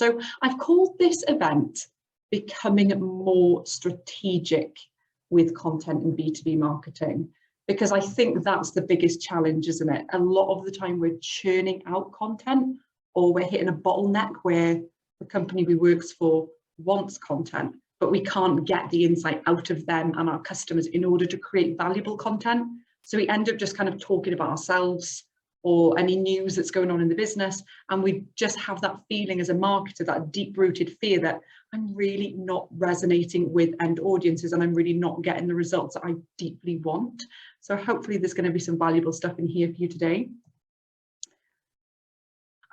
So I've called this event Becoming More Strategic with Content in B2B Marketing, because I think that's the biggest challenge, isn't it? A lot of the time we're churning out content, or we're hitting a bottleneck where the company we work for wants content, but we can't get the insight out of them and our customers in order to create valuable content. So we end up just kind of talking about ourselves or any news that's going on in the business, and we just have that feeling as a marketer, that deep-rooted fear that I'm really not resonating with end audiences and I'm really not getting the results that I deeply want. So hopefully there's going to be some valuable stuff in here for you today.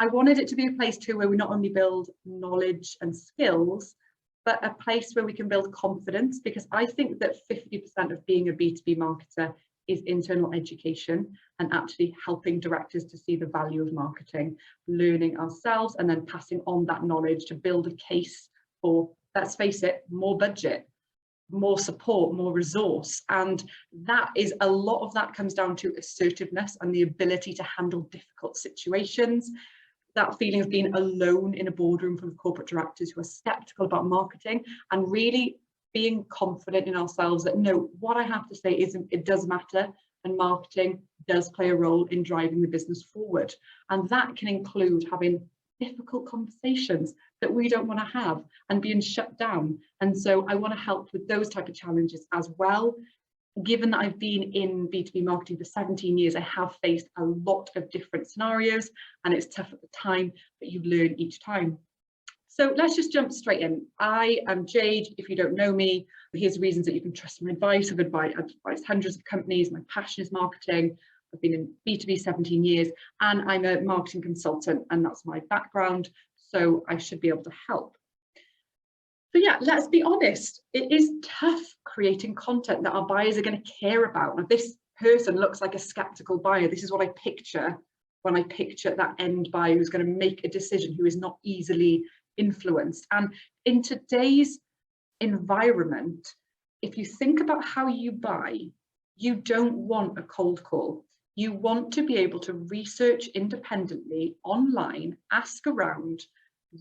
I wanted it to be a place too where we not only build knowledge and skills, but a place where we can build confidence, because I think that 50% of being a B2B marketer is internal education and actually helping directors to see the value of marketing, learning ourselves and then passing on that knowledge to build a case for, let's face it, more budget, more support, more resource. And that is, a lot of that comes down to assertiveness and the ability to handle difficult situations. That feeling of being alone in a boardroom full of corporate directors who are skeptical about marketing, and really being confident in ourselves that no, what I have to say it does matter, and marketing does play a role in driving the business forward. And that can include having difficult conversations that we don't want to have and being shut down. And so I want to help with those type of challenges as well. Given that I've been in B2B marketing for 17 years, I have faced a lot of different scenarios, and it's tough at the time, but you learn each time. So let's just jump straight in. I am Jade. If you don't know me, here's reasons that you can trust my advice. I've advised hundreds of companies. My passion is marketing. I've been in B2B 17 years, and I'm a marketing consultant, and that's my background. So I should be able to help. So yeah, let's be honest. It is tough creating content that our buyers are going to care about. Now, this person looks like a skeptical buyer. This is what I picture when I picture that end buyer who's going to make a decision, who is not easily influenced. And in today's environment, if you think about how you buy, you don't want a cold call. You want to be able to research independently online, ask around,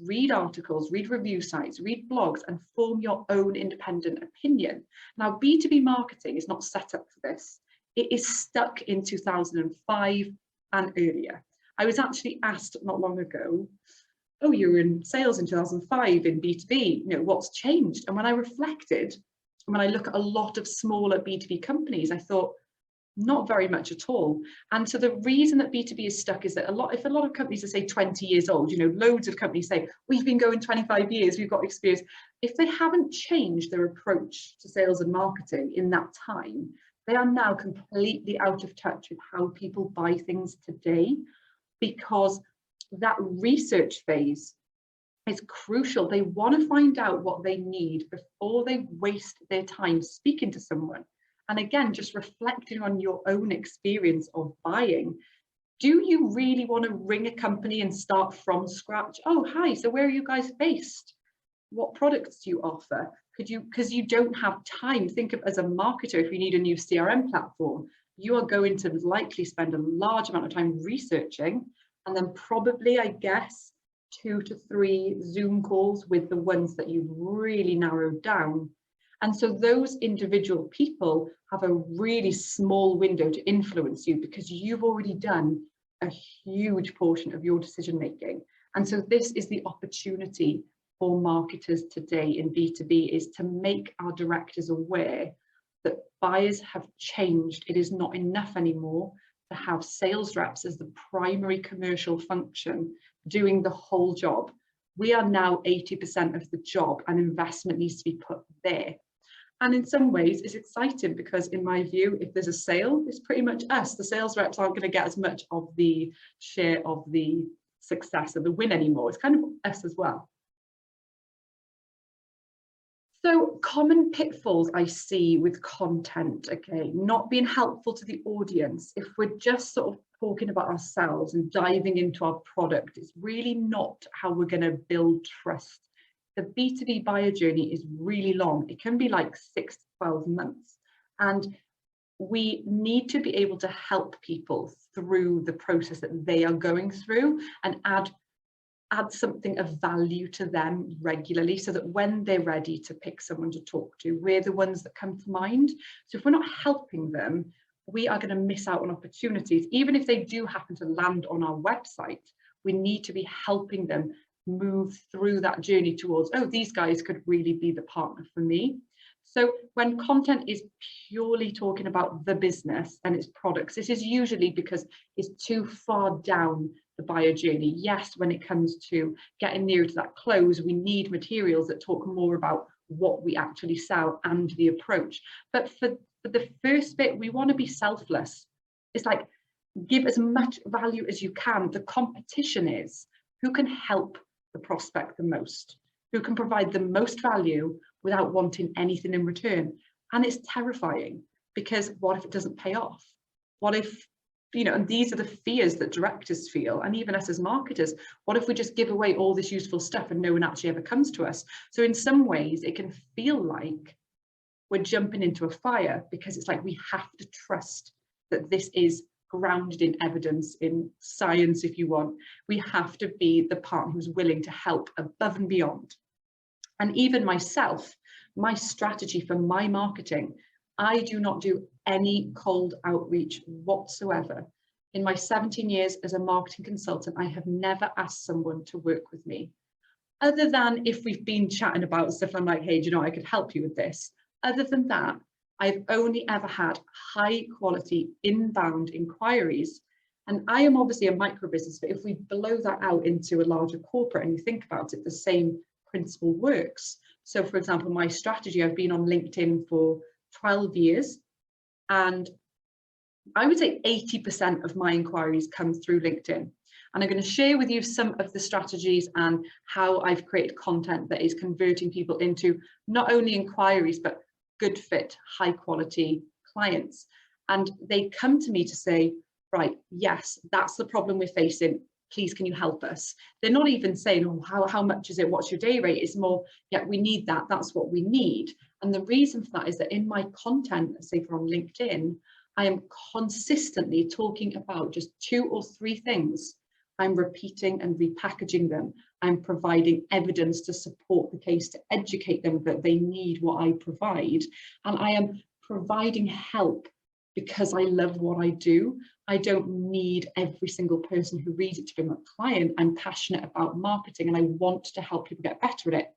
read articles, read review sites, read blogs, and form your own independent opinion. Now, B2B marketing is not set up for this. It is stuck in 2005 and earlier. I was actually asked not long ago, oh, you were in sales in 2005 in B2B, what's changed? And when I reflected, and when I look at a lot of smaller B2B companies, I thought, not very much at all. And so the reason that B2B is stuck is that if a lot of companies are, say, 20 years old, loads of companies say, we've been going 25 years, we've got experience. If they haven't changed their approach to sales and marketing in that time, they are now completely out of touch with how people buy things today, because that research phase is crucial. They want to find out what they need before they waste their time speaking to someone. And again, just reflecting on your own experience of buying. Do you really want to ring a company and start from scratch? Oh, hi, so where are you guys based? What products do you offer? Because you don't have time. Think of, as a marketer, if you need a new CRM platform, you are going to likely spend a large amount of time researching, and then probably, I guess, 2 to 3 Zoom calls with the ones that you've really narrowed down. And so those individual people have a really small window to influence you, because you've already done a huge portion of your decision making. And so this is the opportunity for marketers today in B2B, is to make our directors aware that buyers have changed. It is not enough anymore to have sales reps as the primary commercial function doing the whole job. We are now 80% of the job, and investment needs to be put there. And in some ways it's exciting, because in my view, if there's a sale, it's pretty much us. The sales reps aren't going to get as much of the share of the success of the win anymore. It's kind of us as well. So common pitfalls I see with content, okay, not being helpful to the audience. If we're just sort of talking about ourselves and diving into our product, it's really not how we're going to build trust. The B2B buyer journey is really long. It can be like 6 to 12 months. And we need to be able to help people through the process that they are going through, and add add something of value to them regularly, so that when they're ready to pick someone to talk to, we're the ones that come to mind. So if we're not helping them, we are going to miss out on opportunities. Even if they do happen to land on our website, we need to be helping them move through that journey towards, oh, these guys could really be the partner for me. So when content is purely talking about the business and its products, this is usually because it's too far down the buyer journey. Yes, when it comes to getting nearer to that close, we need materials that talk more about what we actually sell and the approach. But for the first bit, we want to be selfless. It's like, give as much value as you can. The competition is who can help the prospect the most, who can provide the most value without wanting anything in return. And it's terrifying, because what if it doesn't pay off? What if, you know, and these are the fears that directors feel, and even us as marketers. What if we just give away all this useful stuff and no one actually ever comes to us? So in some ways it can feel like we're jumping into a fire, because it's like, we have to trust that this is grounded in evidence, in science, if you want. We have to be the partner who's willing to help above and beyond. And even myself, my strategy for my marketing, I do not do any cold outreach whatsoever. In my 17 years as a marketing consultant, I have never asked someone to work with me, other than if we've been chatting about stuff, I'm like, hey, do you know, I could help you with this. Other than that, I've only ever had high quality inbound inquiries. And I am obviously a micro business, but if we blow that out into a larger corporate and you think about it, the same principle works. So for example, my strategy, I've been on LinkedIn for 12 years, and I would say 80% of my inquiries come through LinkedIn. And I'm going to share with you some of the strategies and how I've created content that is converting people into not only inquiries, but good fit, high quality clients. And they come to me to say, right, yes, that's the problem we're facing. Please, can you help us? They're not even saying, oh, how much is it? What's your day rate? It's more, yeah, we need that. That's what we need. And the reason for that is that in my content, say for on LinkedIn, I am consistently talking about just 2 or 3 things. I'm repeating and repackaging them. I'm providing evidence to support the case, to educate them that they need what I provide. And I am providing help because I love what I do. I don't need every single person who reads it to be my client. I'm passionate about marketing and I want to help people get better at it.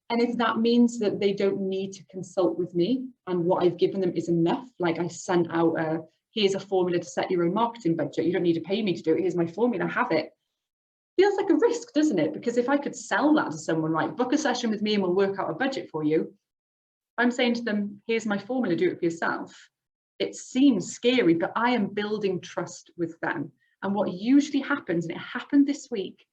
And if that means that they don't need to consult with me and what I've given them is enough, like I sent out here's a formula to set your own marketing budget. You don't need to pay me to do it. Here's my formula, have it. Feels like a risk, doesn't it? Because if I could sell that to someone, right, book a session with me and we'll work out a budget for you. I'm saying to them, here's my formula, do it for yourself. It seems scary, but I am building trust with them. And what usually happens, and it happened this week,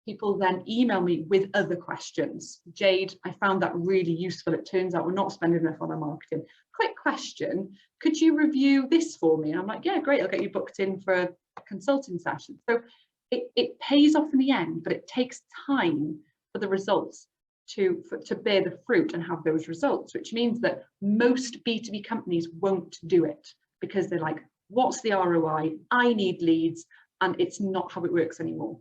people then email me with other questions. Jade, I found that really useful. It turns out we're not spending enough on our marketing. Quick question, could you review this for me? And I'm like, yeah, great, I'll get you booked in for a consulting session. So it pays off in the end, but it takes time for the results to bear the fruit and have those results, which means that most B2B companies won't do it because they're like, what's the ROI? I need leads, and it's not how it works anymore.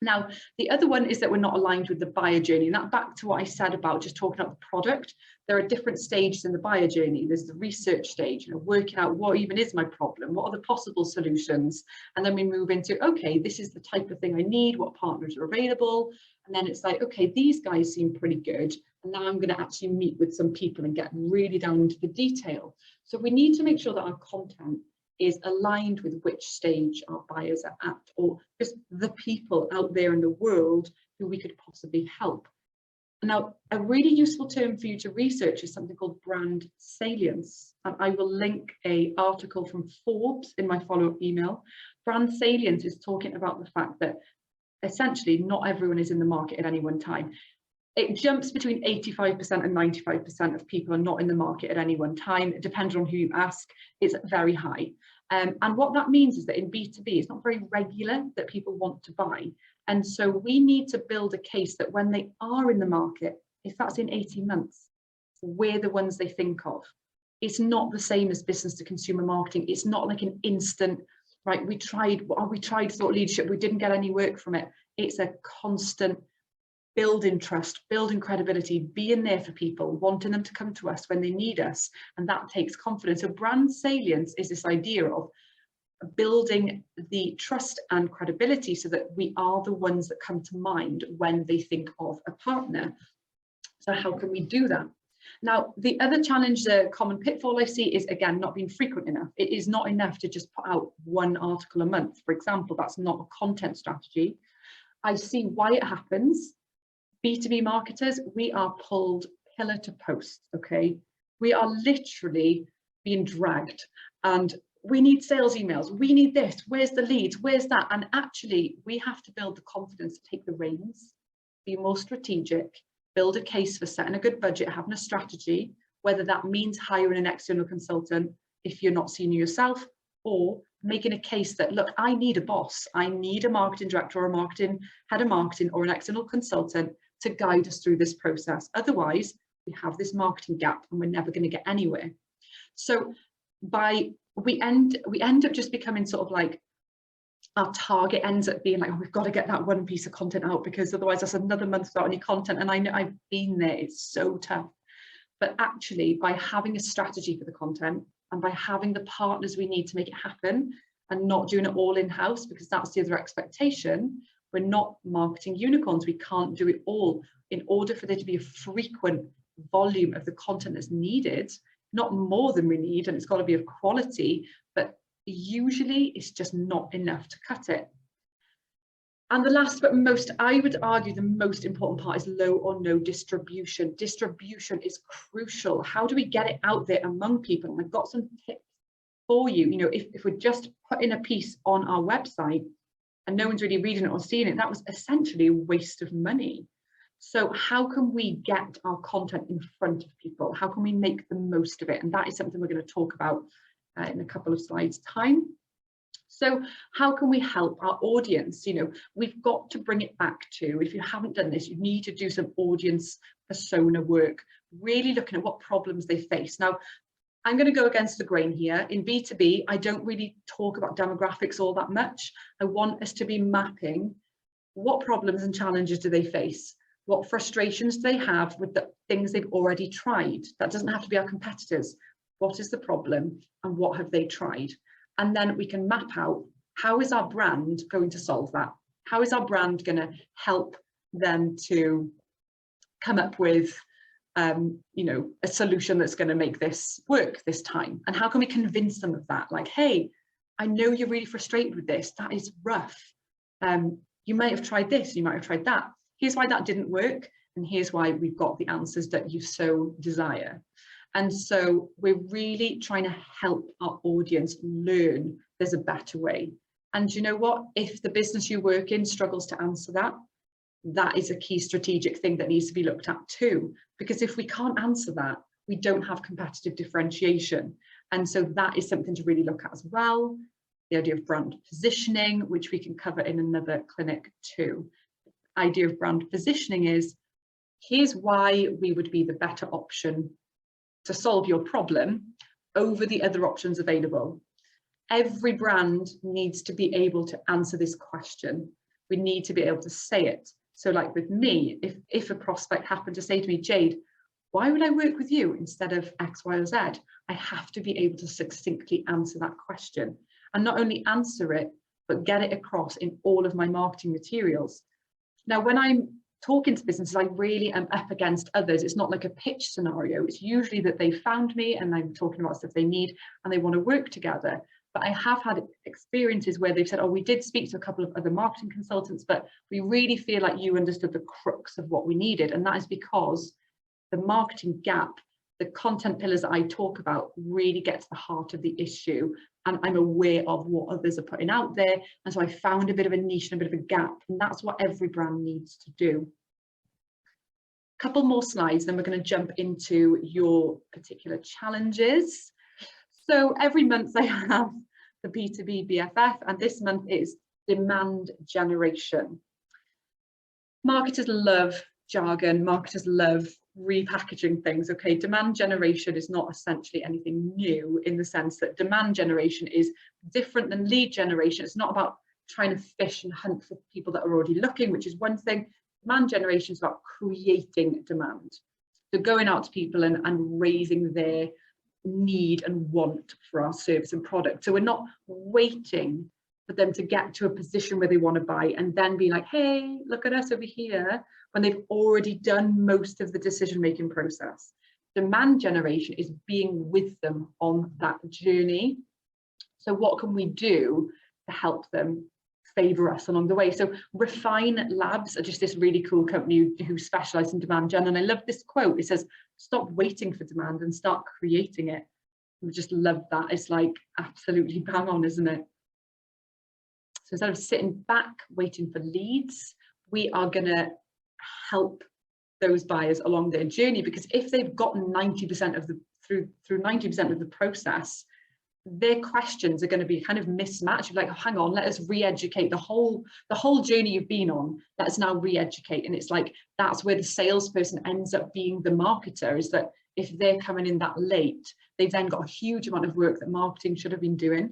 Now, the other one is that we're not aligned with the buyer journey, and that back to what I said about just talking about the product. There are different stages in the buyer journey. There's the research stage, you know, working out what even is my problem, what are the possible solutions, and then we move into, okay, this is the type of thing I need, what partners are available, and then it's like, okay, these guys seem pretty good, and now I'm going to actually meet with some people and get really down into the detail. So we need to make sure that our content is aligned with which stage our buyers are at, or just the people out there in the world who we could possibly help. Now, a really useful term for you to research is something called brand salience. And I will link an article from Forbes in my follow-up email. Brand salience is talking about the fact that essentially not everyone is in the market at any one time. It jumps between 85% and 95% of people are not in the market at any one time. Depending on who you ask, it's very high. And what that means is that in B2B, it's not very regular that people want to buy. And so we need to build a case that when they are in the market, if that's in 18 months, we're the ones they think of. It's not the same as business to consumer marketing. It's not like an instant, right, we tried thought leadership, we didn't get any work from it. It's a constant building trust, building credibility, being there for people, wanting them to come to us when they need us. And that takes confidence. So brand salience is this idea of building the trust and credibility so that we are the ones that come to mind when they think of a partner. So how can we do that? Now, the other challenge, the common pitfall I see is, again, not being frequent enough. It is not enough to just put out one article a month. For example, that's not a content strategy. I see why it happens. B2B marketers, we are pulled pillar to post, okay? We are literally being dragged, and we need sales emails, we need this, where's the leads, where's that? And actually, we have to build the confidence to take the reins, be more strategic, build a case for setting a good budget, having a strategy, whether that means hiring an external consultant if you're not senior yourself, or making a case that, look, I need a boss, I need a marketing director or a marketing head of marketing or an external consultant to guide us through this process. Otherwise, we have this marketing gap and we're never going to get anywhere. So we end up just becoming sort of like, our target ends up being like, oh, we've got to get that one piece of content out, because otherwise that's another month without any content. And I know I've been there, it's so tough. But actually, by having a strategy for the content and by having the partners we need to make it happen and not doing it all in-house, because that's the other expectation, we're not marketing unicorns, we can't do it all. In order for there to be a frequent volume of the content that's needed, not more than we need, and it's got to be of quality, but usually it's just not enough to cut it. And the last but most, I would argue the most important part is low or no distribution. Distribution is crucial. How do we get it out there among people? And I've got some tips for you. You know, if we're just putting a piece on our website and no one's really reading it or seeing it, that was essentially a waste of money. So how can we get our content in front of people? How can we make the most of it? And that is something we're going to talk about in a couple of slides' time. So how can we help our audience? You know, we've got to bring it back to, if you haven't done this, you need to do some audience persona work, really looking at what problems they face. Now, I'm going to go against the grain here. In B2B, I don't really talk about demographics all that much. I want us to be mapping what problems and challenges do they face? What frustrations do they have with the things they've already tried? That doesn't have to be our competitors. What is the problem and what have they tried? And then we can map out, how is our brand going to solve that? How is our brand going to help them to come up with you know, a solution that's going to make this work this time? And how can we convince them of that? Like, hey, I know you're really frustrated with this. That is rough. You might have tried this, you might have tried that. Here's why that didn't work. And here's why we've got the answers that you so desire. And so we're really trying to help our audience learn there's a better way. And you know what? If the business you work in struggles to answer that, that is a key strategic thing that needs to be looked at too. Because if we can't answer that, we don't have competitive differentiation. And so that is something to really look at as well. The idea of brand positioning, which we can cover in another clinic too. The idea of brand positioning is, here's why we would be the better option to solve your problem over the other options available. Every brand needs to be able to answer this question. We need to be able to say it. So like with me, if a prospect happened to say to me, Jade, why would I work with you instead of X, Y, or Z? I have to be able to succinctly answer that question, and not only answer it, but get it across in all of my marketing materials. Now, when I'm talking to businesses, I really am up against others. It's not like a pitch scenario. It's usually that they found me and I'm talking about stuff they need and they want to work together. But I have had experiences where they've said, oh, we did speak to a couple of other marketing consultants, but we really feel like you understood the crux of what we needed. And that is because the marketing gap, the content pillars that I talk about, really get to the heart of the issue. And I'm aware of what others are putting out there. And so I found a bit of a niche and a bit of a gap. And that's what every brand needs to do. A couple more slides, then we're going to jump into your particular challenges. So every month I have the B2B BFF, and this month is demand generation. Marketers love jargon, marketers love repackaging things. Okay, demand generation is not essentially anything new, in the sense that demand generation is different than lead generation. It's not about trying to fish and hunt for people that are already looking, which is one thing. Demand generation is about creating demand. So going out to people and raising their need and want for our service and product. So we're not waiting for them to get to a position where they want to buy and then be like, hey, look at us over here, when they've already done most of the decision-making process. Demand generation is being with them on that journey. So what can we do to help them favor us along the way? So Refine Labs are just this really cool company who specialize in demand gen. And I love this quote. It says, stop waiting for demand and start creating it. I just love that. It's like absolutely bang on, isn't it? So instead of sitting back waiting for leads, we are going to help those buyers along their journey, because if they've gotten 90% of the through 90% of the process, their questions are going to be kind of mismatched. Like, oh, hang on, let us re-educate the whole journey you've been on. Let's now re-educate. And it's like, that's where the salesperson ends up being the marketer, is that if they're coming in that late, they've then got a huge amount of work that marketing should have been doing.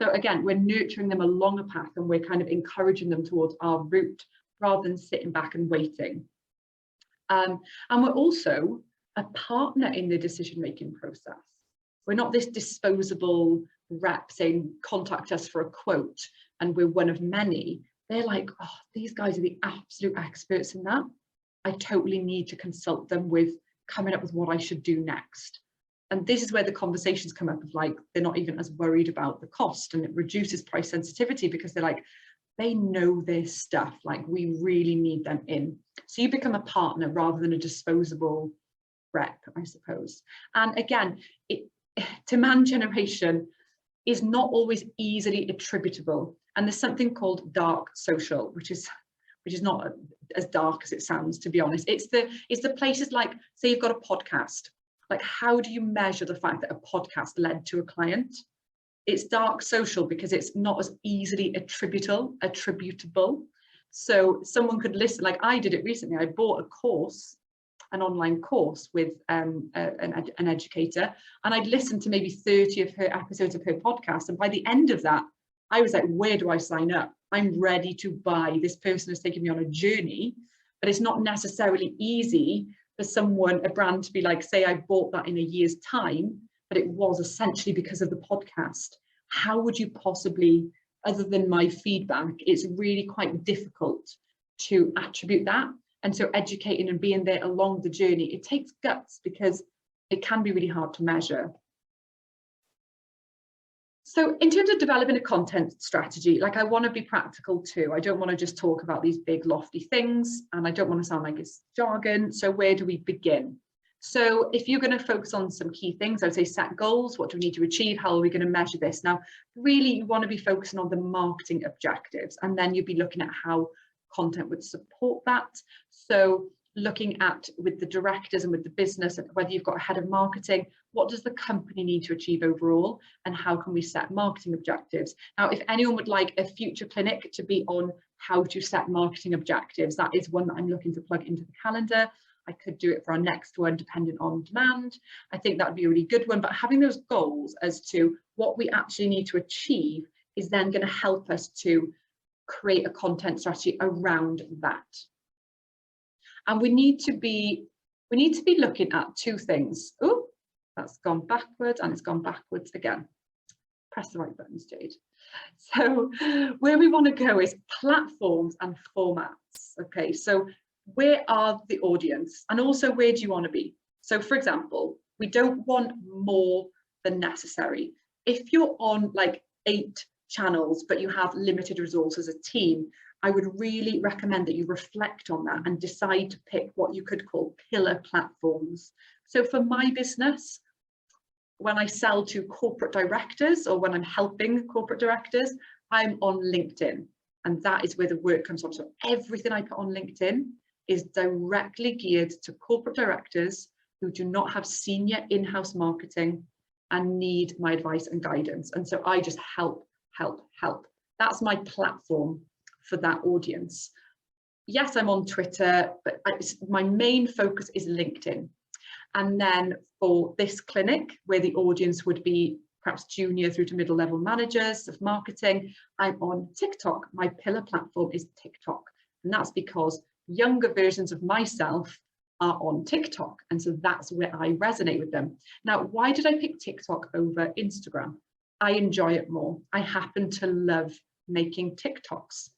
So again, we're nurturing them along a path, and we're kind of encouraging them towards our route rather than sitting back and waiting. And we're also a partner in the decision-making process. We're not this disposable rep saying, contact us for a quote, and we're one of many. They're like, oh, these guys are the absolute experts in that. I totally need to consult them with coming up with what I should do next. And this is where the conversations come up of like, they're not even as worried about the cost, and it reduces price sensitivity because they're like, they know their stuff, like we really need them in. So you become a partner rather than a disposable rep, I suppose. And again, demand generation is not always easily attributable. And there's something called dark social, which is not as dark as it sounds, to be honest. It's the places like, say you've got a podcast. Like, how do you measure the fact that a podcast led to a client? It's dark social because it's not as easily attributable. So someone could listen, like I did it recently. I bought a course, an online course with an educator, and I'd listened to maybe 30 of her episodes of her podcast. And by the end of that, I was like, where do I sign up? I'm ready to buy. This person has taken me on a journey, but it's not necessarily easy for someone, a brand, to be like, say I bought that in a year's time, but it was essentially because of the podcast. How would you possibly, other than my feedback, it's really quite difficult to attribute that. And so educating and being there along the journey, it takes guts because it can be really hard to measure. So in terms of developing a content strategy, like I want to be practical too. I don't want to just talk about these big lofty things, and I don't want to sound like it's jargon. So where do we begin? So if you're going to focus on some key things, I would say set goals. What do we need to achieve? How are we going to measure this? Now, really, you want to be focusing on the marketing objectives, and then you'd be looking at how content would support that. So looking at, with the directors and with the business, whether you've got a head of marketing, what does the company need to achieve overall, and how can we set marketing objectives? Now, if anyone would like a future clinic to be on how to set marketing objectives, that is one that I'm looking to plug into the calendar. I could do it for our next one, depending on demand. I think that would be a really good one, but having those goals as to what we actually need to achieve is then going to help us to create a content strategy around that. And we need to be looking at two things. Oh, that's gone backwards, and it's gone backwards again. Press the right buttons, Jade. So where we want to go is platforms and formats. Okay, so where are the audience, and also where do you want to be? So for example, we don't want more than necessary. If you're on like 8 channels, but you have limited resources as a team, I would really recommend that you reflect on that and decide to pick what you could call pillar platforms. So for my business, when I sell to corporate directors, or when I'm helping corporate directors, I'm on LinkedIn, and that is where the work comes from. So everything I put on LinkedIn is directly geared to corporate directors who do not have senior in-house marketing and need my advice and guidance. And so I just help. That's my platform for that audience. Yes, I'm on Twitter, but my main focus is LinkedIn. And then for this clinic, where the audience would be perhaps junior through to middle level managers of marketing. I'm on TikTok. My pillar platform is TikTok. And that's because younger versions of myself are on TikTok. And so that's where I resonate with them. Now, why did I pick TikTok over Instagram? I enjoy it more. I happen to love making TikToks.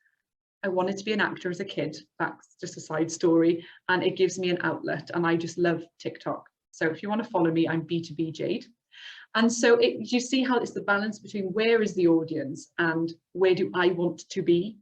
I wanted to be an actor as a kid. That's just a side story. And it gives me an outlet. And I just love TikTok. So if you want to follow me, I'm B2B Jade. And so you see how it's the balance between where is the audience and where do I want to be.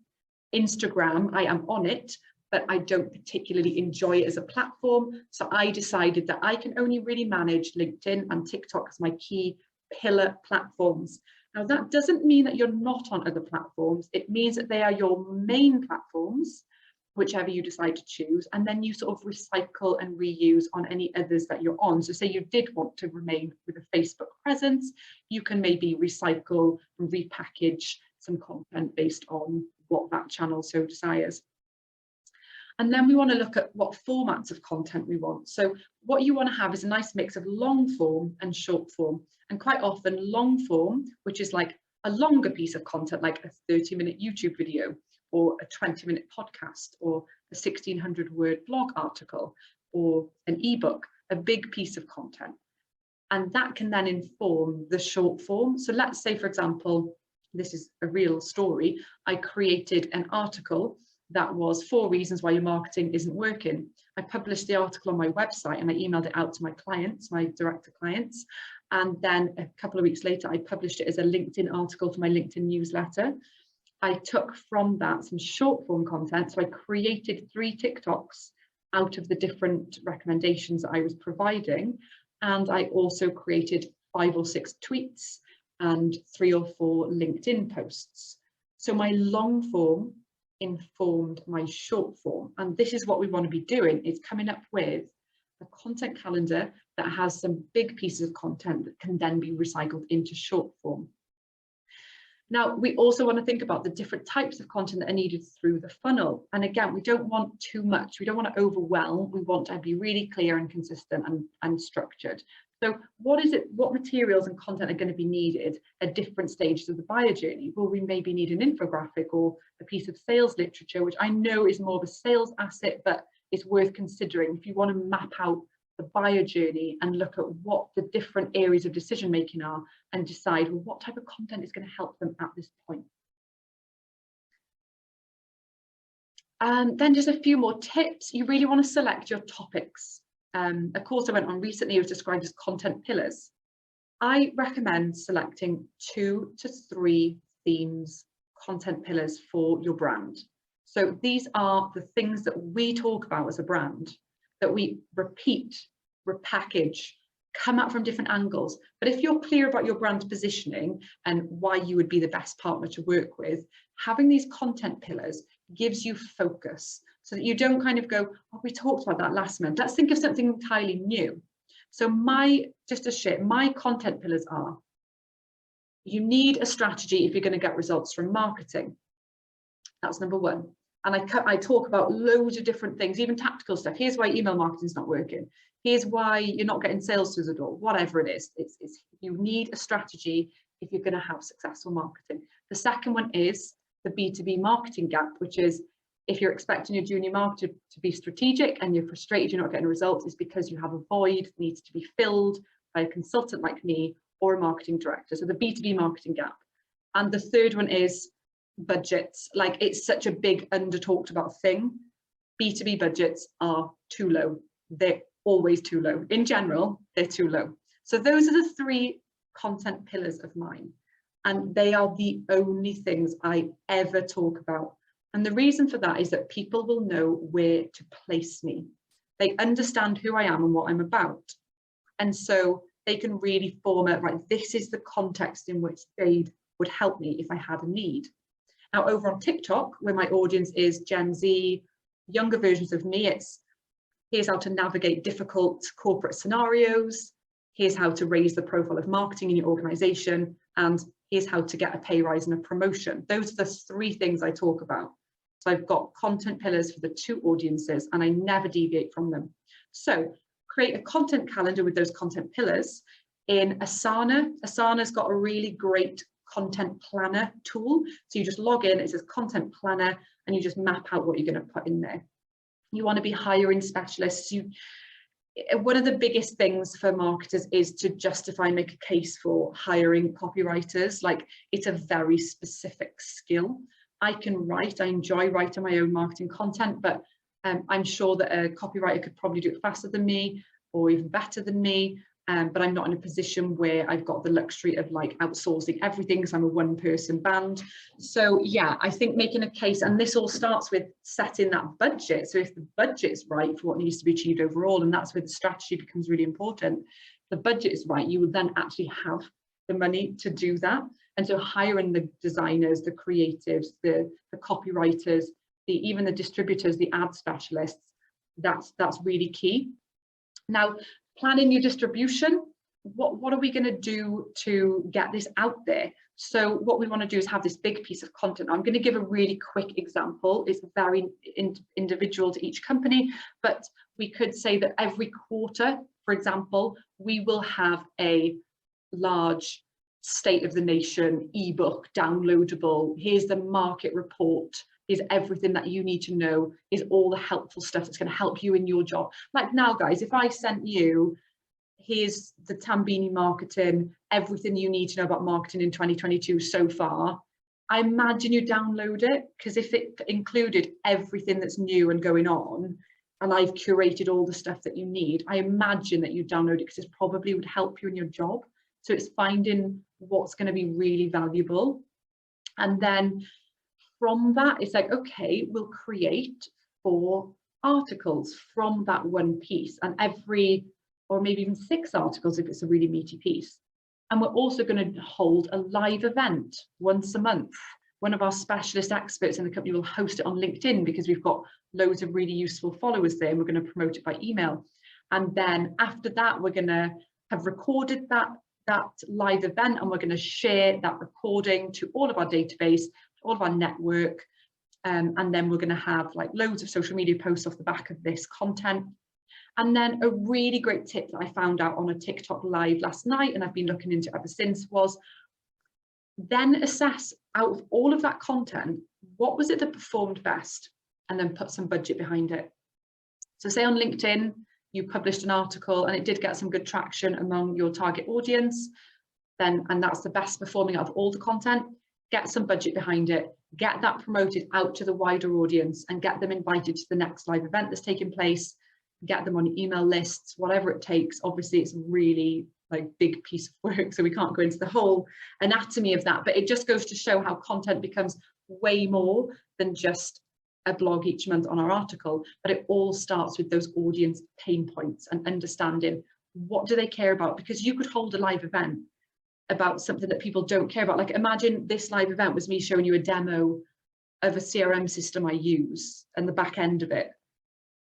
Instagram, I am on it, but I don't particularly enjoy it as a platform. So I decided that I can only really manage LinkedIn and TikTok as my key pillar platforms. Now, that doesn't mean that you're not on other platforms. It means that they are your main platforms, whichever you decide to choose, and then you sort of recycle and reuse on any others that you're on. So say you did want to remain with a Facebook presence, you can maybe recycle and repackage some content based on what that channel so desires. And then we want to look at what formats of content we want. So what you want to have is a nice mix of long form and short form. And quite often long form, which is like a longer piece of content, like a 30-minute YouTube video, or a 20-minute podcast, or a 1,600-word blog article, or an ebook, a big piece of content. And that can then inform the short form. So let's say, for example, this is a real story. I created an article that was 4 reasons why your marketing isn't working. I published the article on my website and I emailed it out to my clients, my director clients. And then a couple of weeks later, I published it as a LinkedIn article for my LinkedIn newsletter. I took from that some short form content. So I created 3 TikToks out of the different recommendations that I was providing. And I also created 5 or 6 tweets and 3 or 4 LinkedIn posts. So my long form informed my short form. And this is what we want to be doing, is coming up with a content calendar that has some big pieces of content that can then be recycled into short form. Now, we also want to think about the different types of content that are needed through the funnel. And again, we don't want too much. We don't want to overwhelm. We want to be really clear and consistent and structured. So what materials and content are going to be needed at different stages of the buyer journey? Well, we maybe need an infographic or a piece of sales literature, which I know is more of a sales asset, but it's worth considering if you want to map out the buyer journey and look at what the different areas of decision making are and decide, well, what type of content is going to help them at this point. And then just a few more tips. You really want to select your topics. A course I went on recently was described as content pillars. I recommend selecting 2 to 3 themes, content pillars for your brand. So these are the things that we talk about as a brand, that we repeat, repackage, come at from different angles. But if you're clear about your brand positioning and why you would be the best partner to work with, having these content pillars gives you focus so that you don't kind of go, oh, we talked about that last month. Let's think of something entirely new. So my content pillars are, you need a strategy if you're going to get results from marketing. That's number 1. And I talk about loads of different things, even tactical stuff. Here's why email marketing is not working. Here's why you're not getting sales through the door, whatever it is. You need a strategy if you're going to have successful marketing. The second one is the B2B marketing gap, which is if you're expecting your junior marketer to be strategic and you're frustrated you're not getting results, it's because you have a void that needs to be filled by a consultant like me or a marketing director. So the B2B marketing gap. And the third one is budgets. Like, it's such a big under talked about thing. B2B budgets are too low. They're always too low. In general, they're too low. So those are the 3 content pillars of mine. And they are the only things I ever talk about. And the reason for that is that people will know where to place me. They understand who I am and what I'm about. And so they can really form it, right, this is the context in which Jade would help me if I had a need. Now, over on TikTok, where my audience is Gen Z, younger versions of me, it's here's how to navigate difficult corporate scenarios, here's how to raise the profile of marketing in your organization, and here's how to get a pay rise and a promotion. Those are the 3 things I talk about. So I've got content pillars for the 2 audiences, and I never deviate from them. So create a content calendar with those content pillars. in Asana. Asana's got a really great content planner tool. So you just log in, it says content planner, and you just map out what you're going to put in there. You want to be hiring specialists. One of the biggest things for marketers is to justify and make a case for hiring copywriters. Like, it's a very specific skill. I can write, I enjoy writing my own marketing content, but I'm sure that a copywriter could probably do it faster than me or even better than me. But I'm not in a position where I've got the luxury of like outsourcing everything because I'm a one-person band. So yeah, I think making a case, and this all starts with setting that budget. So if the budget's right for what needs to be achieved overall, and that's where the strategy becomes really important. If the budget is right, you will then actually have the money to do that. And so hiring the designers, the creatives, the copywriters, even the distributors, the ad specialists, that's really key. Now, planning your distribution, what are we going to do to get this out there? So what we want to do is have this big piece of content. I'm going to give a really quick example. It's very individual to each company, but we could say that every quarter, for example, we will have a large state of the nation ebook downloadable. Here's the market report. Is everything that you need to know, is all the helpful stuff that's going to help you in your job. Like now, guys, if I sent you, here's the Tambini marketing, everything you need to know about marketing in 2022 so far, I imagine you download it, because if it included everything that's new and going on, and I've curated all the stuff that you need, I imagine that you download it because it probably would help you in your job. So it's finding what's going to be really valuable. And then from that, it's like, okay, we'll create 4 articles from that one piece, and or maybe even 6 articles if it's a really meaty piece. And we're also going to hold a live event once a month. One of our specialist experts in the company will host it on LinkedIn because we've got loads of really useful followers there, and we're going to promote it by email. And then after that, we're going to have recorded that live event, and we're going to share that recording to all of our database, all of our network, and then we're going to have like loads of social media posts off the back of this content. And then a really great tip that I found out on a TikTok live last night, and I've been looking into ever since, was then assess out of all of that content, what was it that performed best, and then put some budget behind it. So say on LinkedIn, you published an article and it did get some good traction among your target audience, and that's the best performing out of all the content. Get some budget behind it, get that promoted out to the wider audience, and get them invited to the next live event that's taking place, get them on email lists, whatever it takes. Obviously, it's a really like big piece of work, so we can't go into the whole anatomy of that, but it just goes to show how content becomes way more than just a blog each month on our article, but it all starts with those audience pain points and understanding what do they care about, because you could hold a live event about something that people don't care about. Like, imagine this live event was me showing you a demo of a CRM system I use and the back end of it.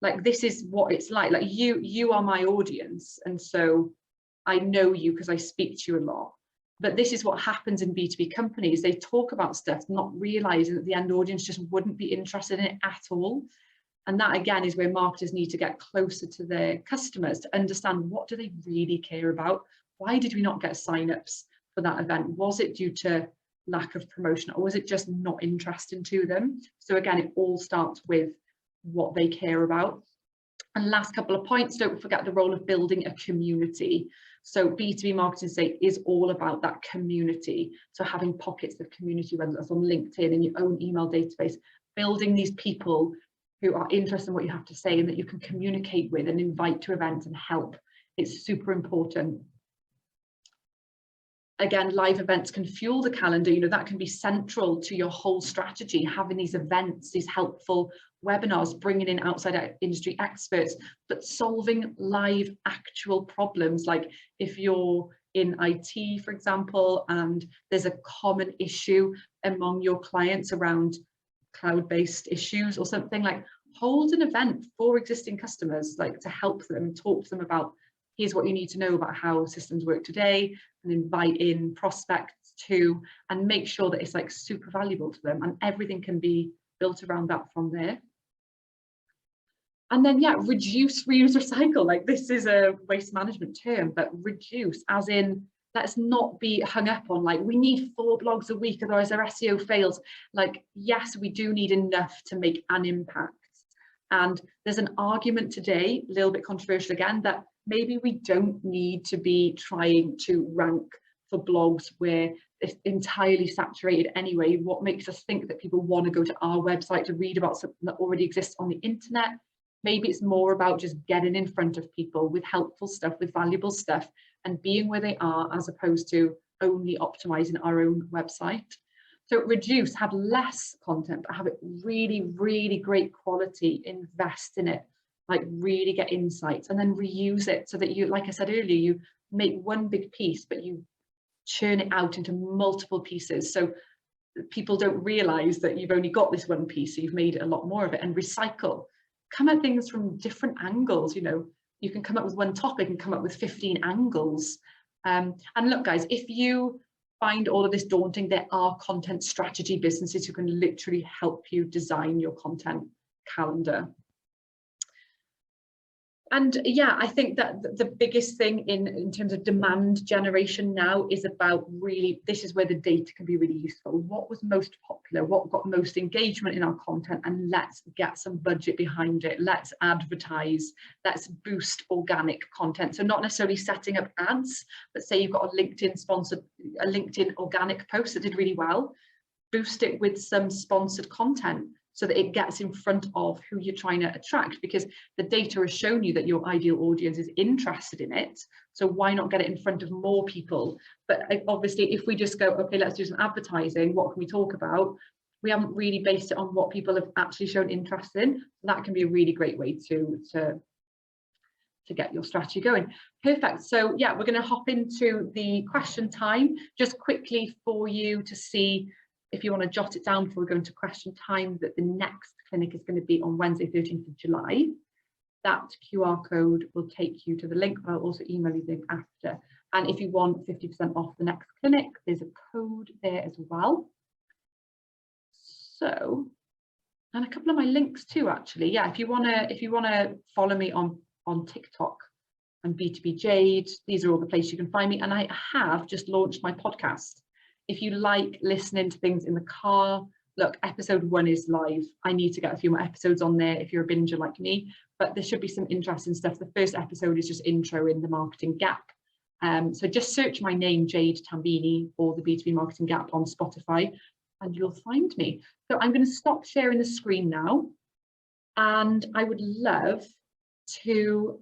Like, this is what it's like you are my audience, and so I know you because I speak to you a lot. But this is what happens in B2B companies. They talk about stuff not realizing that the end audience just wouldn't be interested in it at all. And that again is where marketers need to get closer to their customers to understand, what do they really care about? Why did we not get signups for that event? Was it due to lack of promotion, or was it just not interesting to them? So again, it all starts with what they care about. And last couple of points, don't forget the role of building a community. So B2B Marketing Today is all about that community. So having pockets of community, whether that's on LinkedIn, in your own email database, building these people who are interested in what you have to say and that you can communicate with and invite to events and help. It's super important. Again, live events can fuel the calendar. You know, that can be central to your whole strategy, having these events, these helpful webinars, bringing in outside industry experts, but solving live actual problems. Like if you're in IT, for example, and there's a common issue among your clients around cloud-based issues or something, like hold an event for existing customers, like to help them, talk to them about, here's what you need to know about how systems work today, and invite in prospects too, and make sure that it's like super valuable to them, and everything can be built around that from there. And then, yeah, reduce, reuse, recycle. Like, this is a waste management term, but reduce as in, let's not be hung up on like, we need 4 blogs a week, otherwise our SEO fails. Like, yes, we do need enough to make an impact. And there's an argument today, a little bit controversial again, that maybe we don't need to be trying to rank for blogs where it's entirely saturated anyway. What makes us think that people want to go to our website to read about something that already exists on the internet? Maybe it's more about just getting in front of people with helpful stuff, with valuable stuff, and being where they are, as opposed to only optimizing our own website. So reduce, have less content, but have it really, really great quality, invest in it, like really get insights, and then reuse it so that you, like I said earlier, you make one big piece, but you churn it out into multiple pieces. So people don't realize that you've only got this one piece, so you've made a lot more of it. And recycle. Come at things from different angles. You know, you can come up with one topic and come up with 15 angles. And look, guys, if you find all of this daunting, there are content strategy businesses who can literally help you design your content calendar. And yeah, I think that the biggest thing in terms of demand generation now is about really, this is where the data can be really useful. What was most popular? What got most engagement in our content? And let's get some budget behind it. Let's advertise. Let's boost organic content. So not necessarily setting up ads, but say you've got a LinkedIn sponsored, a LinkedIn organic post that did really well. Boost it with some sponsored content, so that it gets in front of who you're trying to attract, because the data has shown you that your ideal audience is interested in it. So why not get it in front of more people? But obviously, if we just go, okay, let's do some advertising, what can we talk about? We haven't really based it on what people have actually shown interest in. That can be a really great way to get your strategy going. Perfect. So yeah, we're going to hop into the question time just quickly for you to see, if you want to jot it down before we go into question time, that the next clinic is going to be on Wednesday, 13th of July. That QR code will take you to the link. I'll also email you the link after. And if you want 50% off the next clinic, there's a code there as well. So, and a couple of my links too, actually. Yeah, if you wanna follow me on TikTok and B2B Jade, these are all the places you can find me. And I have just launched my podcast. If you like listening to things in the car, look, episode 1 is live. I need to get a few more episodes on there if you're a binger like me, but there should be some interesting stuff. The first episode is just intro in the marketing gap. So just search my name, Jade Tambini, or the B2B Marketing Gap on Spotify, and you'll find me. So I'm going to stop sharing the screen now, and I would love to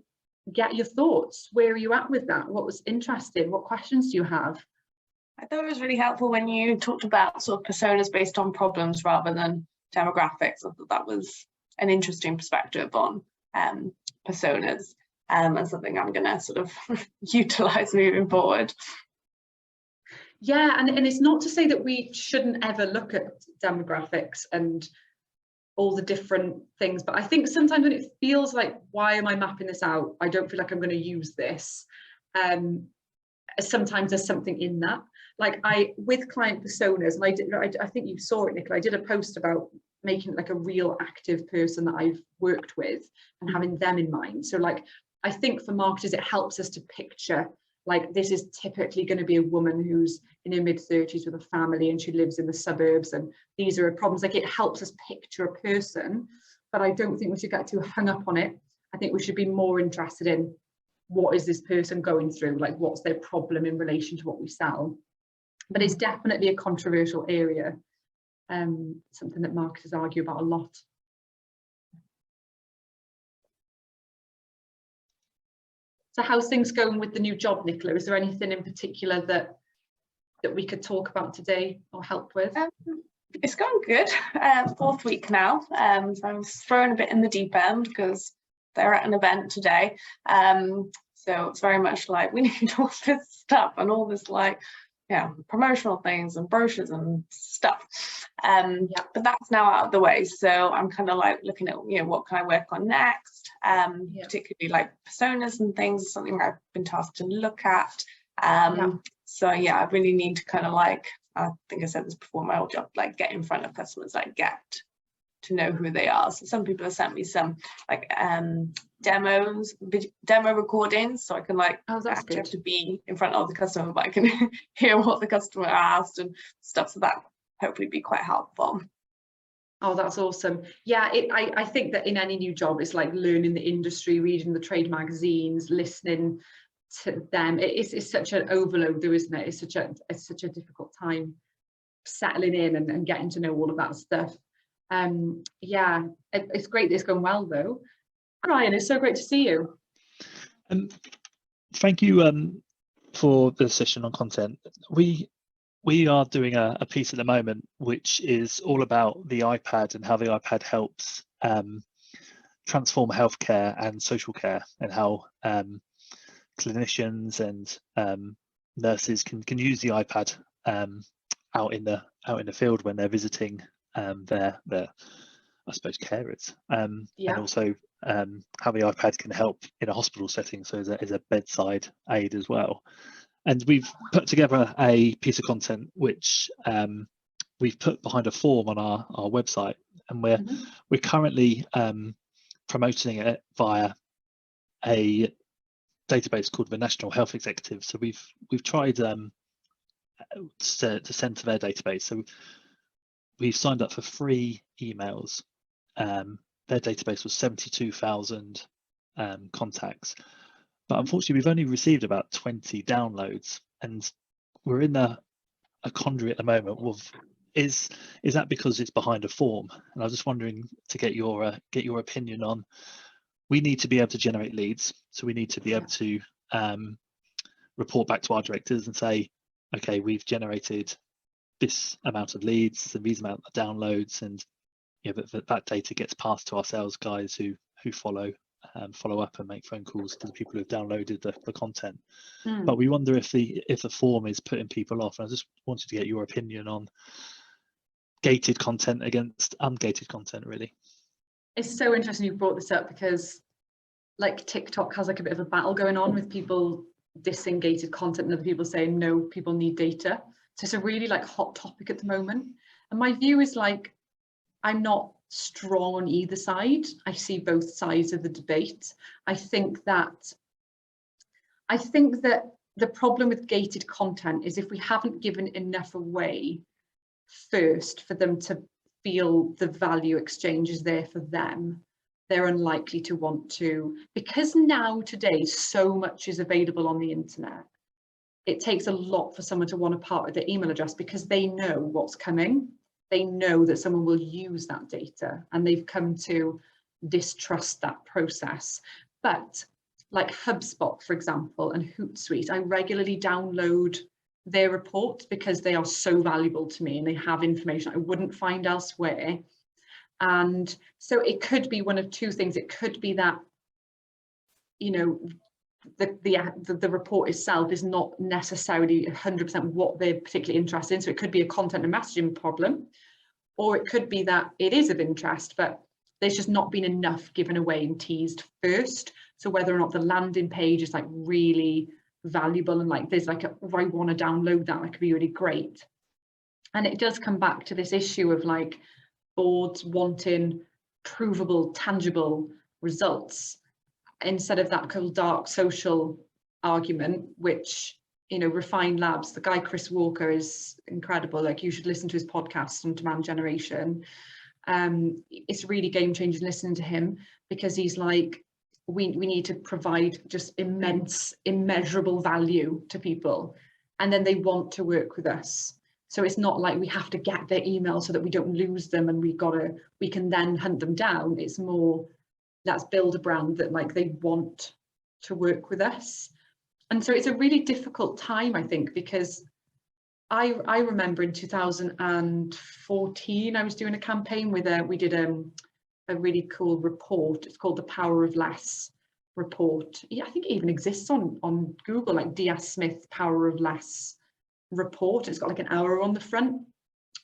get your thoughts. Where are you at with that? What was interesting? What questions do you have? I thought it was really helpful when you talked about sort of personas based on problems rather than demographics. I thought that was an interesting perspective on personas, and something I'm going to sort of utilize moving forward. Yeah, and it's not to say that we shouldn't ever look at demographics and all the different things, but I think sometimes when it feels like, why am I mapping this out? I don't feel like I'm going to use this. Sometimes there's something in that. Like with client personas, and I think you saw it, Nicola, I did a post about making it like a real active person that I've worked with and having them in mind. So like, I think for marketers, it helps us to picture, like, this is typically going to be a woman who's in her mid-30s with a family and she lives in the suburbs, and these are her problems. Like, it helps us picture a person, but I don't think we should get too hung up on it. I think we should be more interested in, what is this person going through? Like, what's their problem in relation to what we sell? But it's definitely a controversial area, something that marketers argue about a lot. So how's things going with the new job, Nicola? Is there anything in particular that we could talk about today or help with? It's going good. 4th week now. So I'm thrown a bit in the deep end because they're at an event today. So it's very much like, we need all this stuff and all this, like, yeah, promotional things and brochures and stuff. But that's now out of the way. So I'm kind of like looking at, you know, what can I work on next? Particularly like personas and things, something I've been tasked to look at. So yeah, I really need to kind of like, I think I said this before, my old job, like get in front of customers, like get to know who they are. So some people have sent me some like demo recordings, so I can like actually have to be in front of the customer, but I can hear what the customer asked and stuff. So that hopefully be quite helpful. Oh, that's awesome. Yeah, I think that in any new job, it's like learning the industry, reading the trade magazines, listening to them. It's such an overload though, isn't it? It's such a difficult time settling in and getting to know all of that stuff. Yeah, it's great that it's going well though. Ryan, it's so great to see you. Thank you for the session on content. We are doing a piece at the moment which is all about the iPad and how the iPad helps transform healthcare and social care, and how clinicians and nurses can use the iPad out in the field when they're visiting their I suppose carers, and also how the iPad can help in a hospital setting, so as a bedside aid as well. And we've put together a piece of content which we've put behind a form on our website, and we're currently promoting it via a database called the National Health Executive. So we've tried to send to their database. So we've signed up for 3 emails. Their database was 72,000 contacts. But unfortunately, we've only received about 20 downloads, and we're in a quandary at the moment of is that because it's behind a form? And I was just wondering to get your opinion on. We need to be able to generate leads, so we need to be able to report back to our directors and say, okay, we've generated this amount of leads and these amount of downloads, and that data gets passed to our sales guys who follow up and make phone calls to the people who've downloaded the content. But we wonder if the form is putting people off, and I just wanted to get your opinion on gated content against ungated content, really. It's so interesting you brought this up, because like TikTok has like a bit of a battle going on with people dissing gated content and other people saying no, people need data. So it's a really like hot topic at the moment, and my view is like, I'm not strong on either side. I see both sides of the debate. I think that the problem with gated content is if we haven't given enough away first for them to feel the value exchange is there for them, they're unlikely to want to, because now today so much is available on the internet. It takes a lot for someone to want to part with their email address, because they know what's coming. They know that someone will use that data, and they've come to distrust that process. But like HubSpot, for example, and Hootsuite, I regularly download their reports because they are so valuable to me and they have information I wouldn't find elsewhere. And so it could be one of two things. It could be that, you know, the report itself is not necessarily 100% what they're particularly interested in. So it could be a content and messaging problem, or it could be that it is of interest, but there's just not been enough given away and teased first. So whether or not the landing page is like really valuable and like there's like if I want to download that could be really great. And it does come back to this issue of like boards wanting provable, tangible results, instead of that cool dark social argument, which, you know, Refined Labs, the guy Chris Walker is incredible. Like, you should listen to his podcast on demand generation. It's really game changing listening to him, because he's like, we need to provide just immeasurable value to people, and then they want to work with us. So it's not like we have to get their email so that we don't lose them and we can then hunt them down. It's more, let's build a brand that like they want to work with us. And so it's a really difficult time, I think, because I remember in 2014 I was doing a campaign with we did a really cool report. It's called the Power of Less report. Yeah, I think it even exists on Google, like DS Smith Power of Less report. It's got like an hour on the front.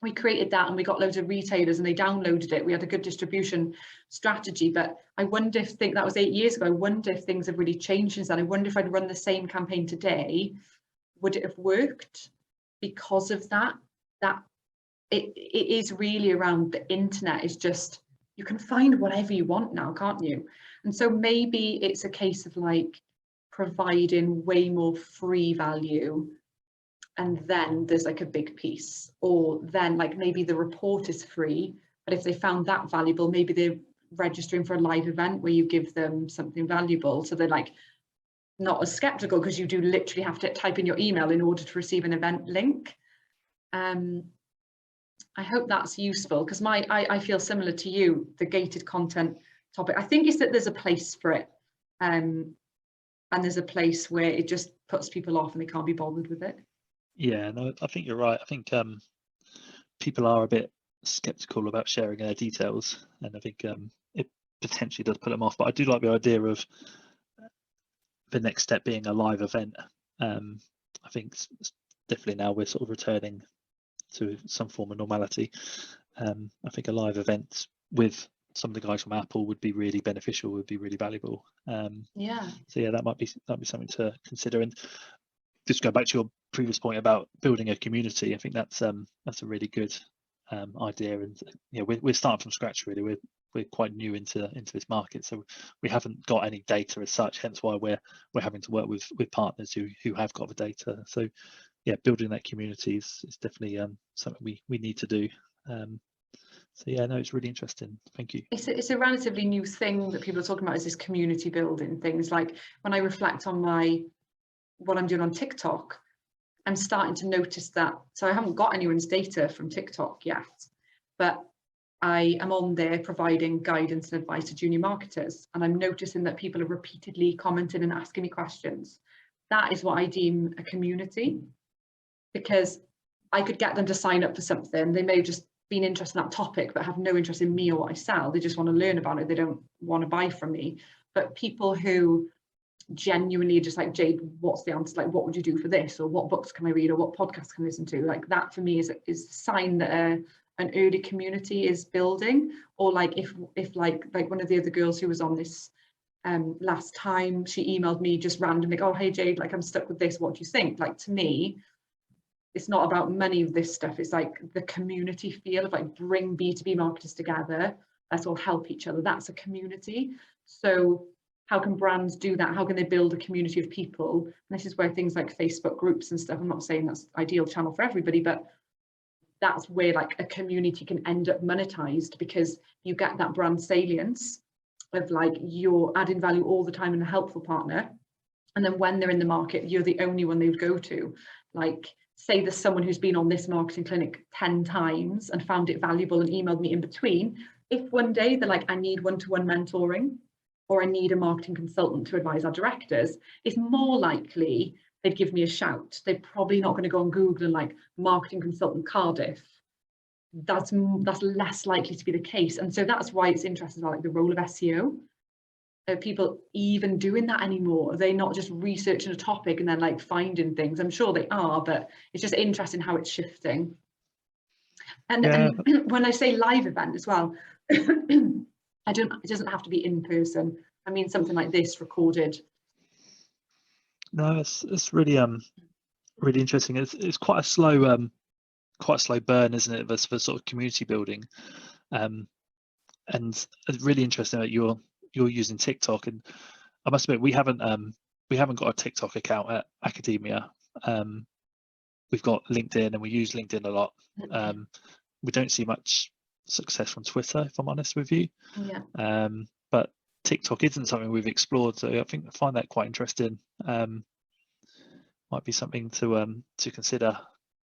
We created that and we got loads of retailers and they downloaded it. We had a good distribution strategy, but I wonder if that was 8 years ago. I wonder if things have really changed since then. I wonder if I'd run the same campaign today, would it have worked? Because of that it is really around the internet is just you can find whatever you want now, can't you? And so maybe it's a case of like providing way more free value, and then there's like a big piece, or then like maybe the report is free, but if they found that valuable, maybe they're registering for a live event where you give them something valuable, so they're like not as skeptical, because you do literally have to type in your email in order to receive an event link. I hope that's useful, because I feel similar to you, the gated content topic. I think it's that there's a place for it, and there's a place where it just puts people off and they can't be bothered with it. Yeah, no, I think you're right. I think people are a bit skeptical about sharing their details, and I think it potentially does put them off. But I do like the idea of the next step being a live event. I think definitely now we're sort of returning to some form of normality. I think a live event with some of the guys from Apple would be really beneficial, would be really valuable. Yeah. So yeah, that might be something to consider. And just go back to your previous point about building a community. I think that's a really good idea. And we're starting from scratch really. We're quite new into this market, so we haven't got any data as such. Hence why we're having to work with partners who have got the data. So yeah, building that community is definitely something we need to do. So yeah, no, it's really interesting. Thank you. It's a relatively new thing that people are talking about, is this community building things. Like when I reflect on what I'm doing on TikTok, I'm starting to notice that. So I haven't got anyone's data from TikTok yet, but I am on there providing guidance and advice to junior marketers, and I'm noticing that people are repeatedly commenting and asking me questions. That is what I deem a community, because I could get them to sign up for something. They may have just been interested in that topic but have no interest in me or what I sell. They just want to learn about it. They don't want to buy from me. But people who genuinely just like, Jade, what's the answer? Like, what would you do for this? Or what books can I read? Or what podcasts can I listen to? Like that for me is a sign that an early community is building. Or like if like one of the other girls who was on this last time, she emailed me just randomly, oh hey Jade, like I'm stuck with this, what do you think? Like to me, it's not about money of this stuff. It's like the community feel of like, bring B2B marketers together. Let's all help each other. That's a community. So how can brands do that? How can they build a community of people? And this is where things like Facebook groups and stuff, I'm not saying that's ideal channel for everybody, but that's where like a community can end up monetized, because you get that brand salience of like, you're adding value all the time and a helpful partner. And then when they're in the market, you're the only one they would go to. Like, say there's someone who's been on this marketing clinic 10 times and found it valuable and emailed me in between. If one day they're like, I need one-to-one mentoring, or I need a marketing consultant to advise our directors, it's more likely they'd give me a shout. They're probably not going to go on Google and like marketing consultant Cardiff. That's less likely to be the case. And so that's why it's interesting about like the role of SEO. Are people even doing that anymore? Are they not just researching a topic and then like finding things? I'm sure they are, but it's just interesting how it's shifting. And, Yeah. and when I say live event as well, it doesn't have to be in person. I mean something like this recorded. No, it's really really interesting. It's quite a slow burn, isn't it, for sort of community building. And it's really interesting that you're using TikTok. And I must admit, we haven't got a TikTok account at Academia. We've got LinkedIn, and we use LinkedIn a lot. We don't see much success from Twitter, if I'm honest with you. Yeah. But TikTok isn't something we've explored, so I find that quite interesting. Might be something to consider.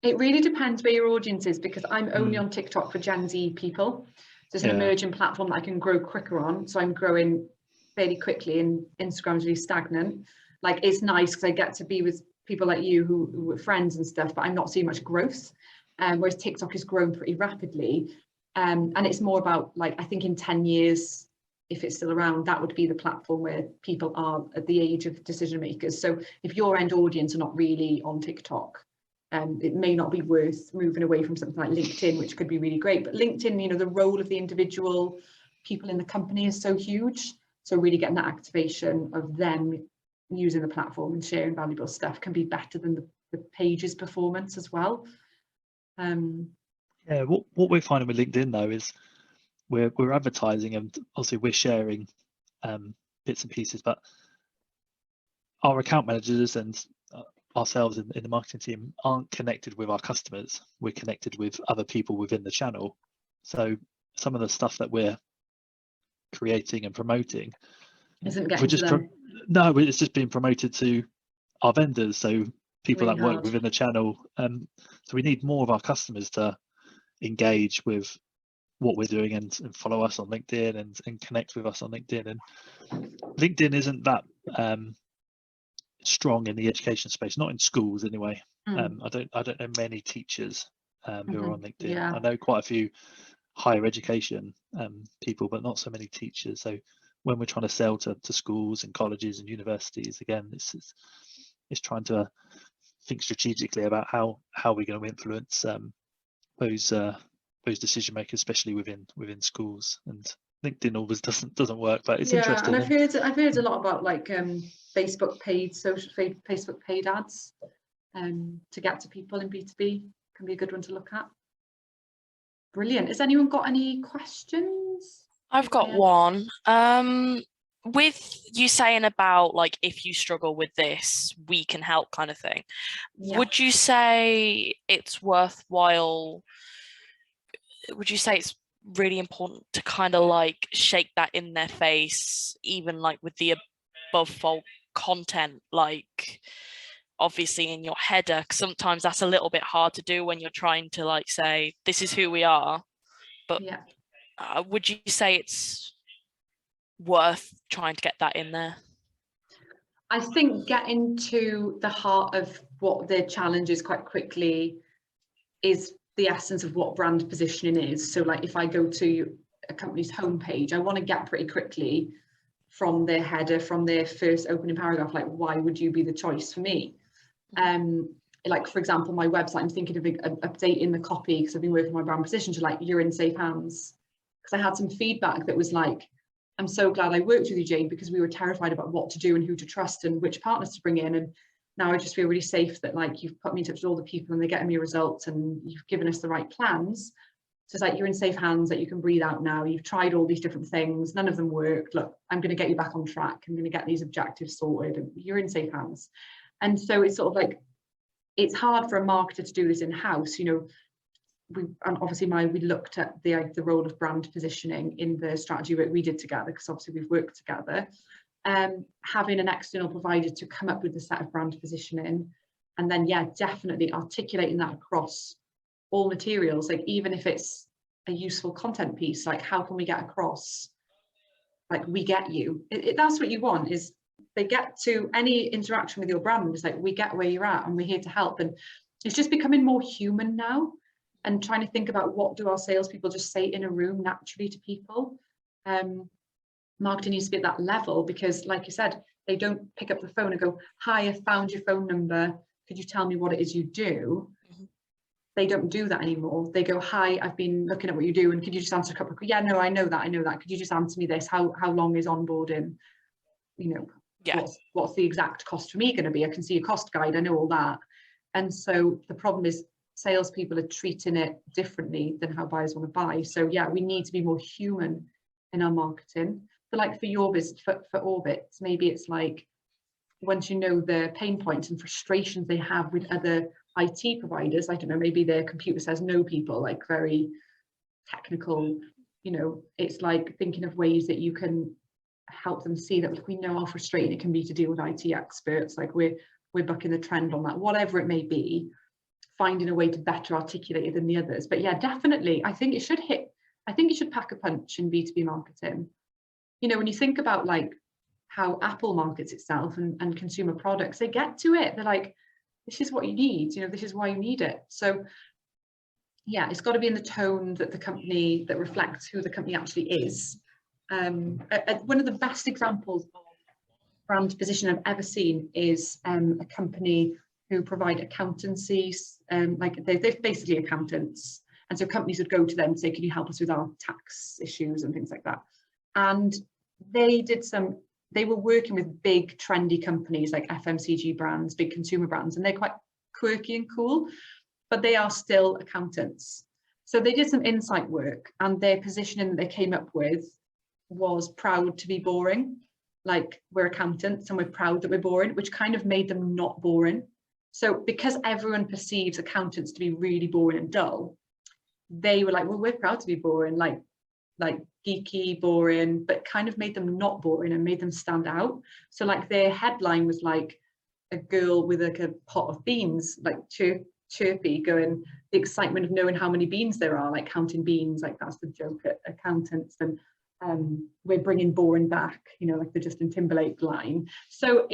It really depends where your audience is, because I'm only on TikTok for Gen Z people. So it's an emerging platform that I can grow quicker on. So I'm growing fairly quickly, and Instagram's really stagnant. Like, it's nice because I get to be with people like you who are friends and stuff, but I'm not seeing much growth. Whereas TikTok has grown pretty rapidly. And it's more about like, I think in 10 years, if it's still around, that would be the platform where people are at the age of decision makers. So if your end audience are not really on TikTok, it may not be worth moving away from something like LinkedIn, which could be really great. But LinkedIn, the role of the individual people in the company is so huge. So really getting that activation of them using the platform and sharing valuable stuff can be better than the page's performance as well. Yeah, what we're finding with LinkedIn though is we're advertising, and obviously we're sharing bits and pieces, but our account managers and ourselves in the marketing team aren't connected with our customers. We're connected with other people within the channel. So some of the stuff that we're creating and promoting isn't getting to them. No, it's just being promoted to our vendors, so people Really that work hard. within the channel. So we need more of our customers to engage with what we're doing and follow us on LinkedIn and connect with us on LinkedIn. And LinkedIn isn't that strong in the education space, not in schools anyway. I don't know many teachers who are on LinkedIn. Yeah. I know quite a few higher education people, but not so many teachers. So when we're trying to sell to schools and colleges and universities, again, it's trying to think strategically about how we're going to influence those decision makers, especially within schools. And LinkedIn always doesn't work, but it's interesting. And I've heard a lot about like Facebook paid ads to get to people in B2B can be a good one to look at. Brilliant. Has anyone got any questions? I've got one. With you saying about like, if you struggle with this, we can help kind of thing. Yeah. Would you say it's worthwhile? Would you say it's really important to kind of like shake that in their face, even like with the above fold content, like obviously in your header? 'Cause sometimes that's a little bit hard to do when you're trying to like say, this is who we are. But yeah. Would you say it's worth trying to get that in there? I think getting to the heart of what the challenge is quite quickly is the essence of what brand positioning is. So like if I go to a company's homepage, I want to get pretty quickly from their header, from their first opening paragraph, like why would you be the choice for me? Like for example, my website, I'm thinking of updating the copy because I've been working my brand position to like, you're in safe hands. Because I had some feedback that was like, I'm so glad I worked with you, Jane, because we were terrified about what to do and who to trust and which partners to bring in. And now I just feel really safe that like you've put me in touch with all the people and they're getting me results and you've given us the right plans. So it's like, you're in safe hands, that you can breathe out now. You've tried all these different things. None of them worked. Look, I'm going to get you back on track. I'm going to get these objectives sorted. And you're in safe hands. And so it's sort of like, it's hard for a marketer to do this in-house. You know, we looked at the role of brand positioning in the strategy work we did together, because obviously we've worked together. Having an external provider to come up with the set of brand positioning, and then definitely articulating that across all materials, like even if it's a useful content piece, like how can we get across, like we get you, that's what you want, is they get to any interaction with your brand. It's like, we get where you're at and we're here to help. And it's just becoming more human now, and trying to think about what do our salespeople just say in a room naturally to people. Marketing needs to be at that level, because like you said, they don't pick up the phone and go, hi, I found your phone number, could you tell me what it is you do? They don't do that anymore. They go, hi, I've been looking at what you do, and could you just answer a couple of, no, I know that, could you just answer me this, how long is onboarding, what's the exact cost for me going to be? I can see a cost guide, I know all that. And so the problem is salespeople are treating it differently than how buyers want to buy. So we need to be more human in our marketing. But like for your business, for Orbit, maybe it's like, once you know the pain points and frustrations they have with other IT providers, I don't know, maybe their computer says no people, like very technical, it's like thinking of ways that you can help them see that we know how frustrating it can be to deal with IT experts, like we're bucking the trend on that, whatever it may be, finding a way to better articulate it than the others. But definitely, I think it should pack a punch in B2B marketing. When you think about like how Apple markets itself and consumer products, they get to it, they're like, this is what you need, this is why you need it. So it's got to be in the tone that that reflects who the company actually is. One of the best examples of brand position I've ever seen is a company who provide accountancies, like they're basically accountants, and so companies would go to them and say, can you help us with our tax issues and things like that. And they were working with big trendy companies like FMCG brands, big consumer brands, and they're quite quirky and cool, but they are still accountants. So they did some insight work, and their positioning that they came up with was proud to be boring. Like, we're accountants and we're proud that we're boring, which kind of made them not boring. So because everyone perceives accountants to be really boring and dull, they were like, well, we're proud to be boring, like geeky, boring, but kind of made them not boring and made them stand out. So like their headline was like a girl with like a pot of beans, like chirpy, going, the excitement of knowing how many beans there are, like counting beans, like that's the joke at accountants. And we're bringing boring back, you know, like the Justin Timberlake line. So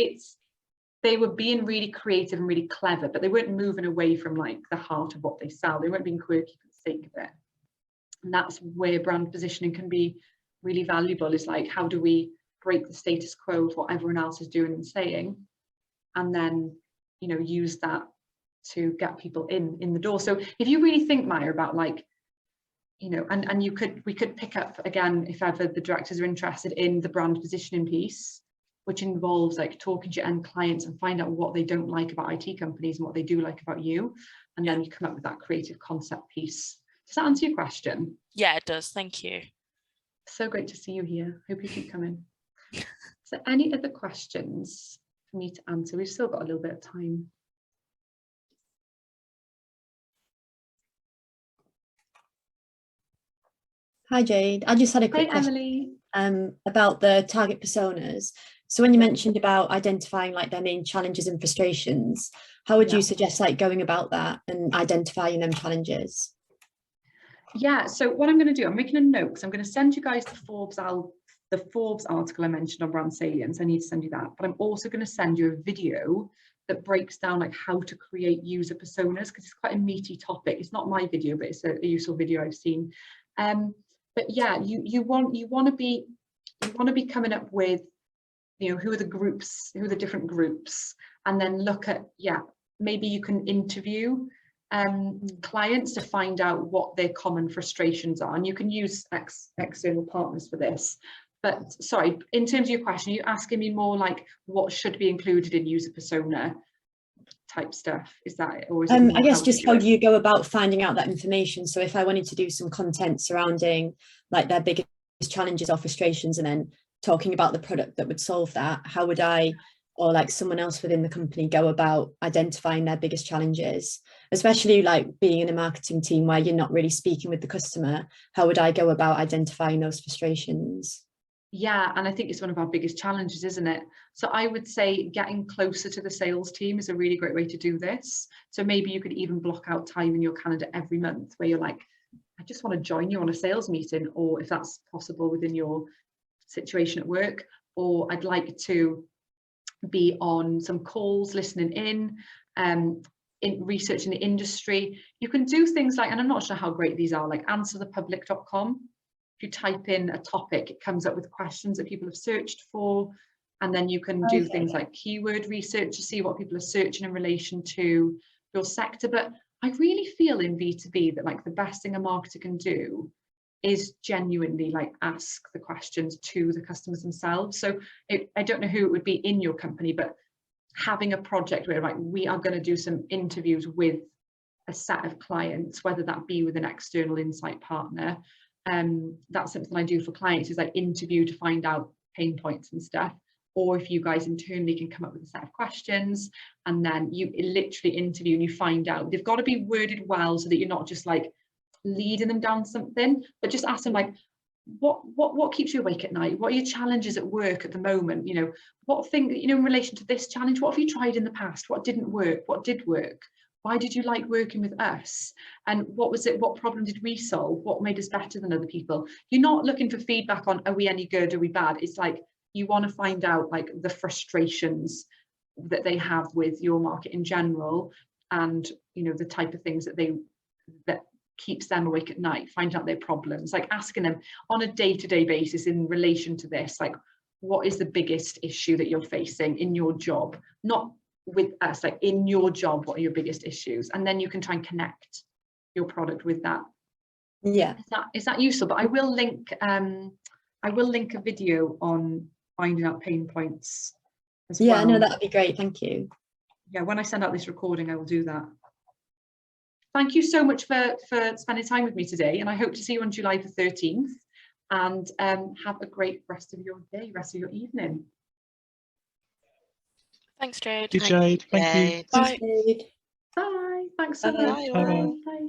they were being really creative and really clever, but they weren't moving away from like the heart of what they sell. They weren't being quirky for the sake of it. And that's where brand positioning can be really valuable, is like, how do we break the status quo of what everyone else is doing and saying, and then, you know, use that to get people in the door. So if you really think, Maya, about like, you know, and we could pick up again, if ever the directors are interested, in the brand positioning piece, which involves like talking to your end clients and find out what they don't like about IT companies and what they do like about you, and then you come up with that creative concept piece. Does that answer your question? Yeah, it does. Thank you. So great to see you here. Hope you keep coming. So any other questions for me to answer? We've still got a little bit of time. Hi Jade, I just had a quick Hey, question Emily. about the target personas. So when you mentioned about identifying like their main challenges and frustrations, how would you suggest like going about that and identifying them challenges? Yeah, so what I'm going to do, I'm making a note, because I'm going to send you guys the Forbes article I mentioned on brand salience. I need to send you that, but I'm also going to send you a video that breaks down like how to create user personas, because it's quite a meaty topic. It's not my video, but it's a useful video I've seen. But yeah, you want to be coming up with, you know, who are the different groups, and then look at, maybe you can interview clients to find out what their common frustrations are, and you can use external partners for this. But sorry, in terms of your question, you're asking me more like what should be included in user persona type stuff, is that it? Or is it I guess just how do you go about finding out that information? So if I wanted to do some content surrounding like their biggest challenges or frustrations, and then talking about the product that would solve that, how would I, or like someone else within the company, go about identifying their biggest challenges, especially like being in a marketing team where you're not really speaking with the customer? How would I go about identifying those frustrations? Yeah, and I think it's one of our biggest challenges, isn't it? So I would say getting closer to the sales team is a really great way to do this. So maybe you could even block out time in your calendar every month where you're like, I just want to join you on a sales meeting, or if that's possible within your situation at work, or I'd like to be on some calls listening in researching the industry. You can do things like, and I'm not sure how great these are, like answerthepublic.com. If you type in a topic, it comes up with questions that people have searched for, and then you can do things like keyword research to see what people are searching in relation to your sector. But I really feel in B2B that like the best thing a marketer can do is genuinely like ask the questions to the customers themselves. So I don't know who it would be in your company, but having a project where like we are going to do some interviews with a set of clients, whether that be with an external insight partner. That's something I do for clients, is like interview to find out pain points and stuff. Or if you guys internally can come up with a set of questions, and then you literally interview and you find out. They've got to be worded well so that you're not just like leading them down something, but just ask them like, what keeps you awake at night? What are your challenges at work at the moment? You know, what thing, you know, in relation to this challenge, what have you tried in the past? What didn't work? What did work? Why did you like working with us? And what was it? What problem did we solve? What made us better than other people? You're not looking for feedback on, are we any good? Are we bad? It's like, you want to find out like the frustrations that they have with your market in general, and, you know, the type of things that keeps them awake at night, find out their problems, like asking them on a day-to-day basis in relation to this, like, what is the biggest issue that you're facing in your job? Not with us, like in your job, what are your biggest issues? And then you can try and connect your product with that. Yeah. Is that useful? But I will link a video on finding out pain points as well. Yeah, no, that'd be great. Thank you. Yeah, when I send out this recording, I will do that. thank you so much for spending time with me today, and I hope to see you on July the 13th, and have a great rest of your day, rest of your evening. Thanks, Jade. Thank you, Jade. Thank you. Bye. Jade. Bye. Thanks so Bye. much. Bye-bye. Bye.